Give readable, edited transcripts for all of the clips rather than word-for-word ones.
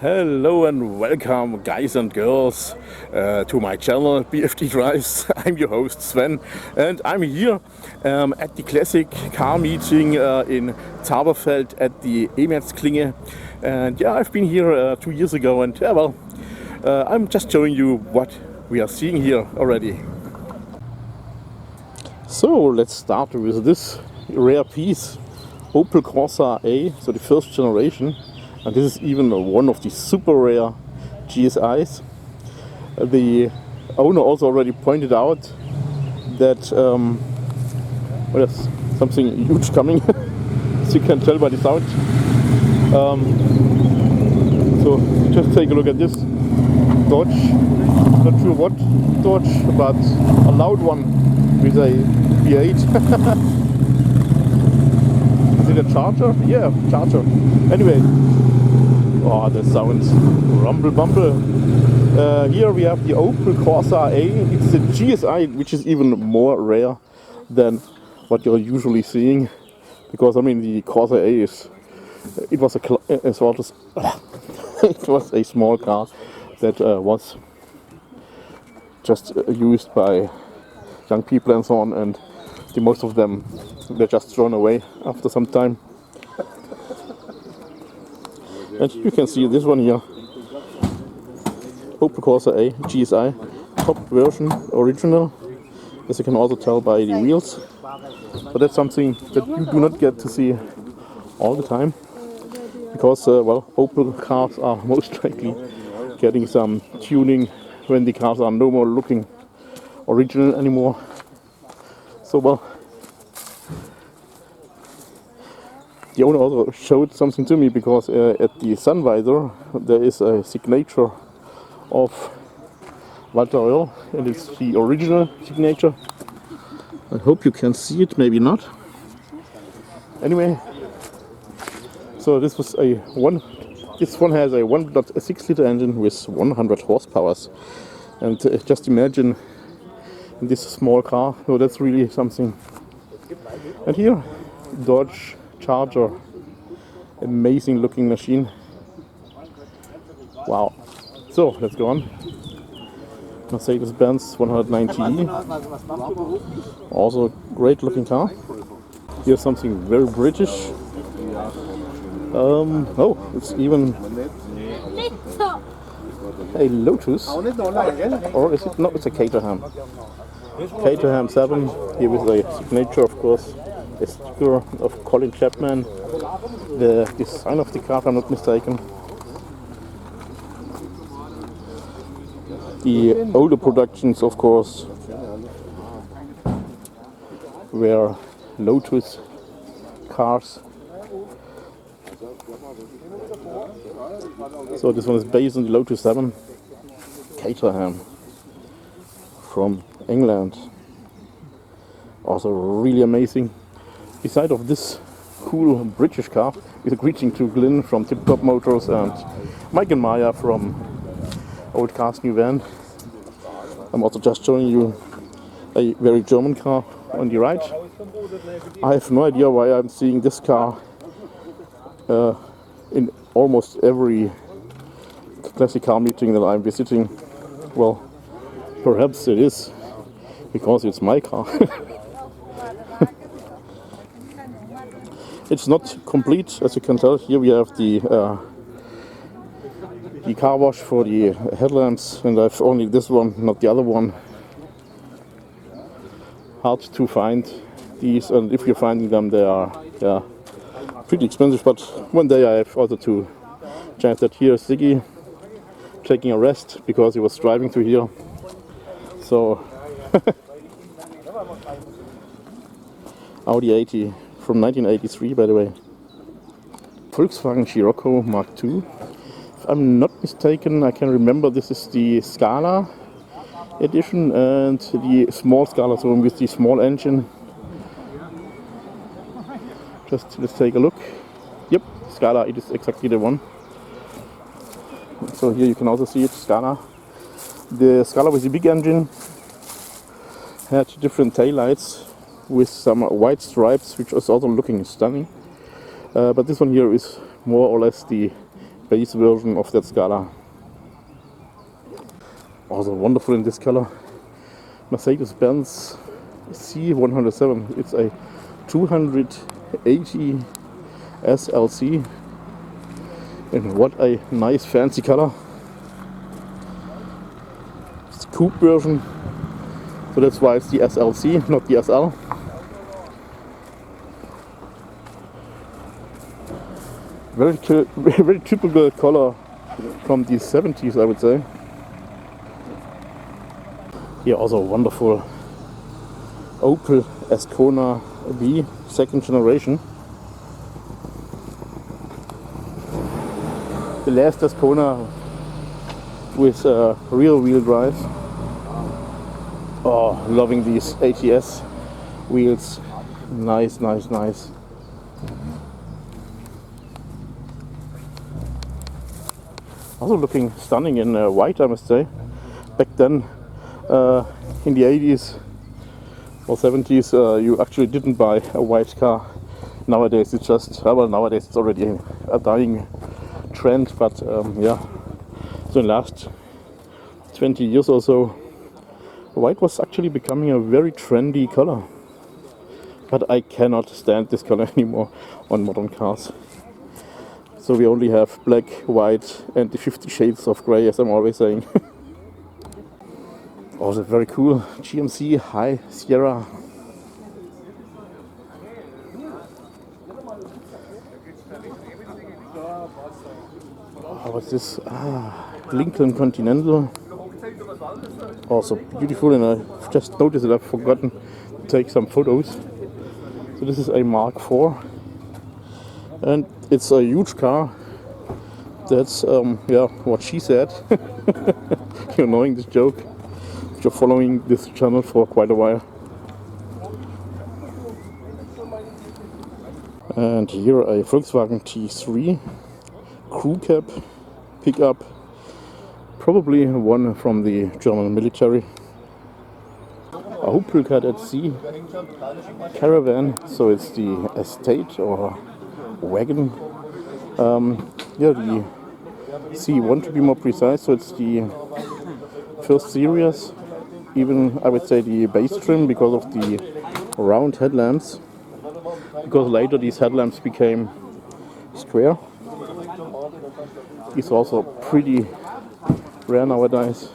Hello and welcome, guys and girls, to my channel BFD Drives. I'm your host Sven, and I'm here at the classic car meeting in Zaberfeld at the Ehmetsklinge. And yeah, I've been here 2 years ago, and I'm just showing you what we are seeing here already. So let's start with this rare piece, Opel Corsa A, so the first generation. And this is even one of the super rare GSIs. The owner also already pointed out that there's something huge coming, as you can tell by the sound. So just take a look at this Dodge, not sure what Dodge, but a loud one with a V8. Is it a Charger? Yeah, Charger. Anyway. Oh, the sounds rumble bumble. Here we have the Opel Corsa A. It's the GSI, which is even more rare than what you're usually seeing, because I mean the Corsa A it was a small car that was just used by young people and so on, and most of them were just thrown away after some time. And you can see this one here, Opel Corsa A GSI, top version, original, as you can also tell by the wheels. But that's something that you do not get to see all the time, because Opel cars are most likely getting some tuning when the cars are no more looking original anymore. So the owner also showed something to me, because at the sun visor there is a signature of Walter Röhrl, and it's the original signature. I hope you can see it, maybe not. Anyway, so this one has a 1.6 liter engine with 100 horsepower, and just imagine in this small car, so that's really something. And here, Dodge Charger, amazing looking machine. Wow. So let's go on. Mercedes-Benz 190E, also great looking car. Here's something very British. Oh, it's even a Lotus, or is it? No, it's a Caterham. Caterham 7, here with a signature, of course, a sticker of Colin Chapman, the design of the car, if I'm not mistaken. The older productions, of course, were Lotus cars. So this one is based on the Lotus 7, Caterham from England. Also really amazing. Beside of this cool British car, with a greeting to Glyn from Tip Top Motors and Mike and Maya from Old Cars New Van. I'm also just showing you a very German car on the right. I have no idea why I'm seeing this car in almost every classic car meeting that I'm visiting. Well, perhaps it is because it's my car. It's not complete, as you can tell. Here we have the car wash for the headlamps, and I've only this one, not the other one. Hard to find these, and if you're finding them, they are pretty expensive. But one day I have also to change that. Here, Ziggy taking a rest because he was driving to here. So Audi 80 from 1983, by the way. Volkswagen Scirocco Mark II. If I'm not mistaken, I can remember this is the Scala edition and the small Scala, so with the small engine. Just let's take a look. Yep, Scala, it is exactly the one. So here you can also see it, Scala. The Scala with the big engine had different taillights with some white stripes, which was also looking stunning. But this one here is more or less the base version of that Scala. Also wonderful in this color. Mercedes-Benz C107. It's a 280 SLC. And what a nice fancy color. It's a coupe version. So that's why it's the SLC, not the SL. Very typical color from the 70s, I would say. Here also wonderful Opel Ascona B, second generation. The last Ascona with rear wheel drive. Oh, loving these ATS wheels. Nice, nice, nice. Also looking stunning in white, I must say. Back then, in the 80s or 70s, you actually didn't buy a white car. Nowadays it's just, well, nowadays it's already a dying trend, but yeah. So in the last 20 years or so, white was actually becoming a very trendy color. But I cannot stand this color anymore on modern cars. So we only have black, white and the 50 shades of grey, as I'm always saying. Also very cool GMC High Sierra. What's this? Lincoln Continental. Also beautiful, and I just noticed that I've forgotten to take some photos. So this is a Mark IV. And it's a huge car. That's yeah, what she said. You're knowing this joke. You're following this channel for quite a while. And here a Volkswagen T3 crew cab pickup, probably one from the German military. A Opel Kadett C Caravan, so it's the estate or wagon. Yeah, the C1 to be more precise, so it's the first series, even I would say the base trim because of the round headlamps, because later these headlamps became square. It's also pretty rare nowadays.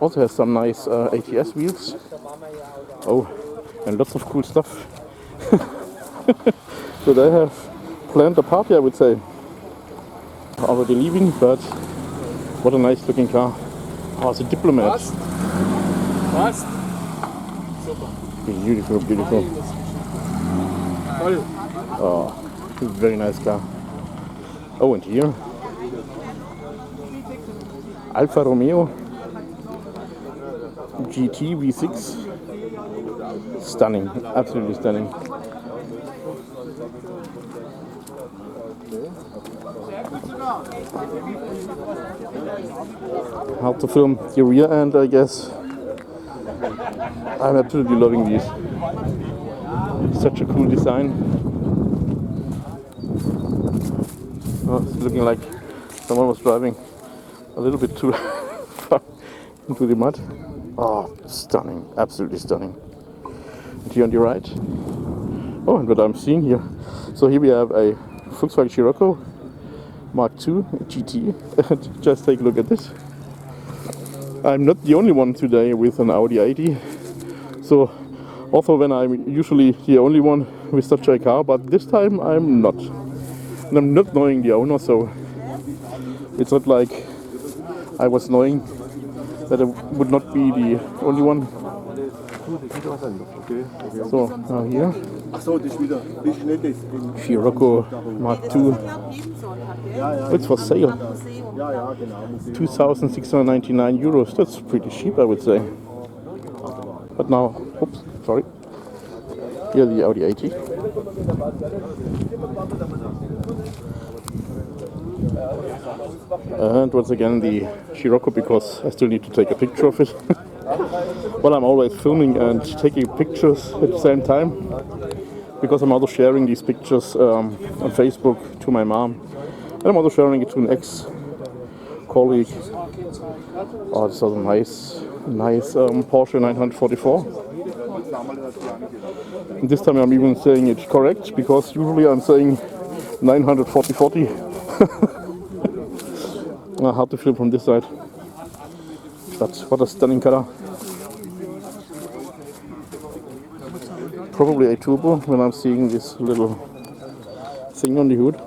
Also has some nice ATS wheels. Oh, and lots of cool stuff. So they have planned a party, I would say. Already leaving, but what a nice looking car. Oh, it's a Diplomat. Passt. Super. Beautiful, beautiful. Oh, very nice car. Oh, and here Alfa Romeo GT V6. Stunning, absolutely stunning. Hard to film the rear end, I guess. I'm absolutely loving these. Such a cool design. Oh, it's looking like someone was driving a little bit too far into the mud. Oh, stunning, absolutely stunning. And here on the right. Oh, and what I'm seeing here. So here we have a Volkswagen Scirocco Mark II GT. Just take a look at this. I'm not the only one today with an Audi 80. So also when I'm usually the only one with such a car, but this time I'm not. And I'm not knowing the owner, so it's not like I was knowing that I would not be the only one. So now here, Scirocco Mark II. It's for sale. 2,699 euros. That's pretty cheap, I would say. But now, oops, sorry. Here the Audi 80. And once again the Scirocco, because I still need to take a picture of it. Well, I'm always filming and taking pictures at the same time, because I'm also sharing these pictures on Facebook to my mom And I'm also sharing it to an ex-colleague. Oh, this is a nice Porsche 944. And this time I'm even saying it correct, because usually I'm saying 940. Hard to film from this side. But what a stunning color. Probably a turbo when I'm seeing this little thing on the hood.